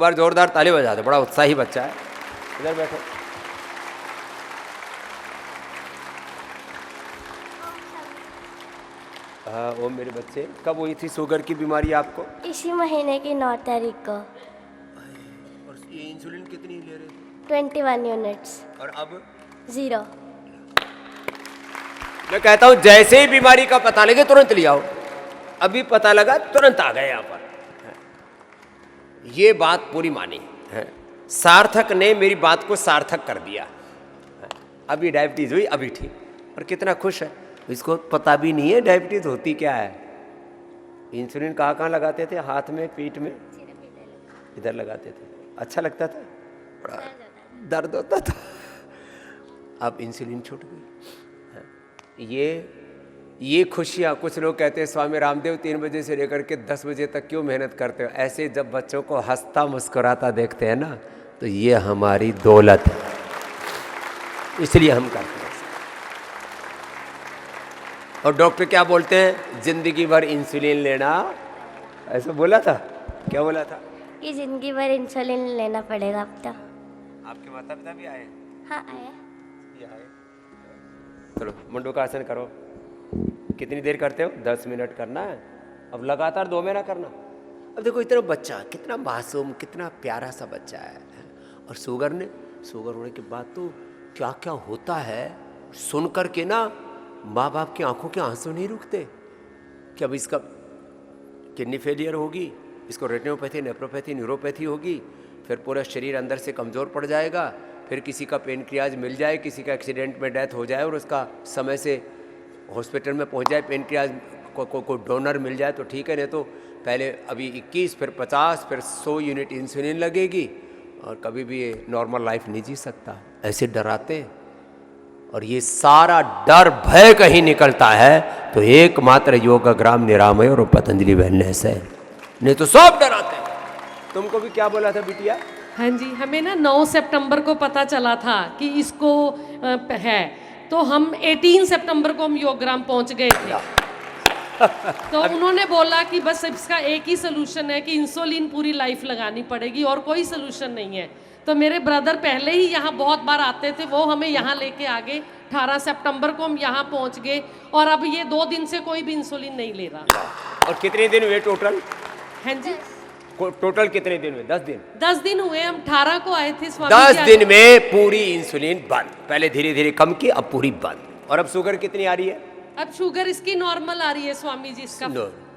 बार जोरदार ताली बजा दो, बड़ा उत्साही बच्चा है। इधर बैठो। हाँ, वो मेरे बच्चे, कब हुई थी शुगर की बीमारी आपको? इसी महीने की 9 तारीख को। और ये इंसुलिन कितनी ले रहे थे? 21 यूनिट्स। और अब? 0। मैं कहता हूं जैसे ही बीमारी का पता लगे तुरंत ले आओ। अभी पता लगा तुरंत आ गए यहाँ पर। ये बात पूरी मानी है। सार्थक ने मेरी बात को सार्थक कर दिया। अभी डायबिटीज हुई, अभी ठीक, और कितना खुश है। इसको पता भी नहीं है डायबिटीज होती क्या है। इंसुलिन कहाँ लगाते थे? हाथ में, पीठ में, इधर लगाते थे। अच्छा लगता था, बड़ा दर्द होता था। अब इंसुलिन छूट गई। ये खुशियाँ, कुछ लोग कहते हैं स्वामी रामदेव 3 बजे से लेकर के 10 बजे तक क्यों मेहनत करते हो? ऐसे जब बच्चों को हंसता मुस्कुराता देखते हैं ना, तो ये हमारी दौलत है, इसलिए हम करते हैं। और डॉक्टर क्या बोलते हैं? जिंदगी भर इंसुलिन लेना, ऐसा बोला था। क्या बोला था? कि जिंदगी भर इंसुलिन लेना पड़ेगा अब तो। आपके माता पिता भी आए? हाँ आए। ये आए। चलो मुंडूकासन करो। कितनी देर करते हो? 10 मिनट करना है। अब लगातार 2 महीना करना। अब देखो इतना बच्चा, कितना मासूम, कितना प्यारा सा बच्चा है। और शुगर होने के बाद तो क्या क्या होता है सुन कर के ना, माँ बाप की आंखों के आंसू नहीं रुकते कि अब इसका किडनी फेलियर होगी, इसको रेटिनोपैथी, नेफ्रोपैथी, न्यूरोपैथी होगी, फिर पूरा शरीर अंदर से कमज़ोर पड़ जाएगा, फिर किसी का पेनक्रियाज मिल जाए, किसी का एक्सीडेंट में डेथ हो जाए और उसका समय से हॉस्पिटल में पहुंच जाए, पेनक्रियाज को डोनर मिल जाए तो ठीक है, नहीं तो पहले अभी 21, फिर 50, फिर 100 यूनिट इंसुलिन लगेगी और कभी भी ये नॉर्मल लाइफ नहीं जी सकता। ऐसे डराते हैं। और ये सारा डर भय कहीं निकलता है तो एकमात्र योगग्राम निरामय और पतंजलि वेलनेस है, नहीं तो सब डराते हैं। तुमको भी क्या बोला था बिटिया? हाँ जी, हमें ना 9 सितंबर को पता चला था कि इसको है, तो हम 18 सितंबर को हम योगग्राम पहुंच गए थे। तो उन्होंने बोला कि बस इसका एक ही सोल्यूशन है कि इंसुलिन पूरी लाइफ लगानी पड़ेगी और कोई सोल्यूशन नहीं है। तो मेरे ब्रदर पहले ही यहाँ बहुत बार आते थे, वो हमें यहाँ लेके आ गए। 18 सितंबर को हम यहाँ पहुँच गए और अब ये 2 दिन से कोई भी इंसुलिन नहीं ले रहा। और कितने दिन हुए टोटल? हाँ जी, टोटल कितने दिन हुए? 10 दिन। 10 दिन हुए। हम 18 को आए थे स्वामी 10 दिन में पूरी इंसुलिन बंद। पहले धीरे धीरे कम की, अब पूरी बंद। और अब शुगर कितनी आ रही है? अब शुगर इसकी नॉर्मल आ रही है स्वामी जी। इसका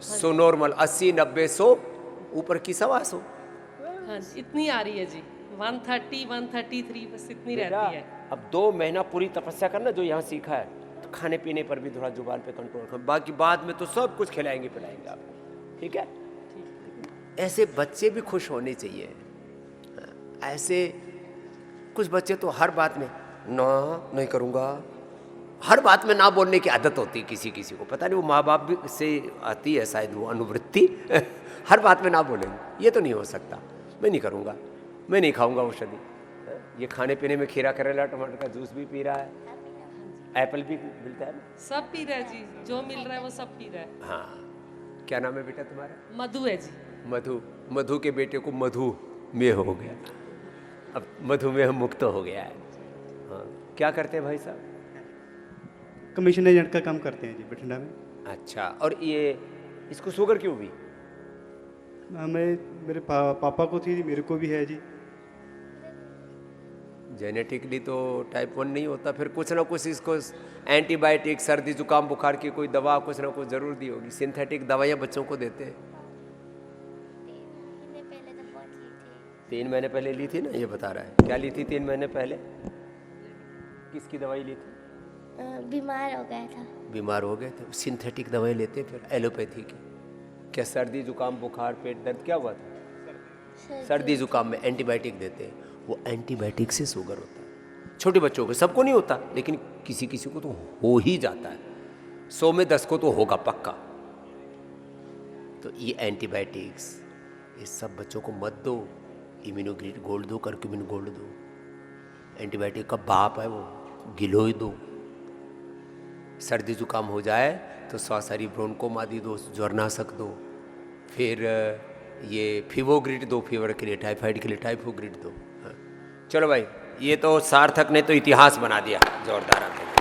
सो नॉर्मल 80, 90, 100, ऊपर की 125। हाँ, इतनी आ रही है जी। 130, 133 बस इतनी रहती है। अब 2 महीना पूरी तपस्या करना जो यहाँ सीखा है, तो खाने पीने पर भी थोड़ा जुबान पे कंट्रोल कर, बाकी बाद में तो सब कुछ खिलाएंगे पिलाएंगे आप, ठीक है? ऐसे बच्चे भी खुश होने चाहिए। ऐसे कुछ बच्चे तो हर बात में ना, नहीं करूँगा, हर बात में ना बोलने की आदत होती है किसी किसी को, पता नहीं वो माँ बाप भी से आती है शायद वो अनुवृत्ति। हर बात में ना बोलेंगे, ये तो नहीं हो सकता, मैं नहीं करूँगा, मैं नहीं खाऊंगा औषधि। ये खाने पीने में खीरा, करेला, टमाटर का जूस भी पी रहा है, एप्पल भी मिलता है ना, सब पी रहा है जी, जो मिल रहा है वो सब पी रहा है। हाँ। क्या नाम है बेटा तुम्हारा? मधु है जी। मधु। मधु के बेटे को मधु में हो गया, अब मधुमेह मुक्त हो गया है। हाँ। क्या करते हैं भाई साहब? कमीशन एजेंट का काम करते हैं जी बठिंडा में। अच्छा, और ये इसको शुगर क्यों हुई? मेरे पापा को थी जी, मेरे को भी है जी। जेनेटिकली तो टाइप 1 नहीं होता, फिर कुछ ना कुछ इसको एंटीबायोटिक, सर्दी जुकाम बुखार की कोई दवा कुछ ना कुछ जरूर दी होगी। सिंथेटिक दवाइयाँ बच्चों को देते हैं। 3 महीने पहले ली थी ना, ये बता रहा है। क्या ली थी 3 महीने पहले? किसकी दवाई ली थी? बीमार हो गया था। बीमार हो गए थे, सिंथेटिक दवाई लेते फिर एलोपैथी की। क्या सर्दी जुकाम बुखार पेट दर्द क्या हुआ था? सर्दी जुकाम में एंटीबायोटिक देते हैं, वो एंटीबायोटिक से शुगर होता है। छोटे बच्चों को, सबको नहीं होता, लेकिन किसी किसी को तो हो ही जाता है। 100 में 10 को तो होगा पक्का। तो ये एंटीबायोटिक्स, ये सब बच्चों को मत दो। इम्यूनोग्लोबुलिन गोल्ड दो, कर्क्यूमिन गोल्ड दो। एंटीबायोटिक का बाप है वो, गिलोय दो। सर्दी जुकाम हो जाए तो स्वासारी ब्रोंकोमादी दो, ज्वरनाशक दो। फिर ये फीवोग्रिड दो फीवर के लिए, टाइफाइड के लिए टाइफोग्रिड दो। हाँ। चलो भाई, ये तो सार्थक ने तो इतिहास बना दिया, जोरदार आपने।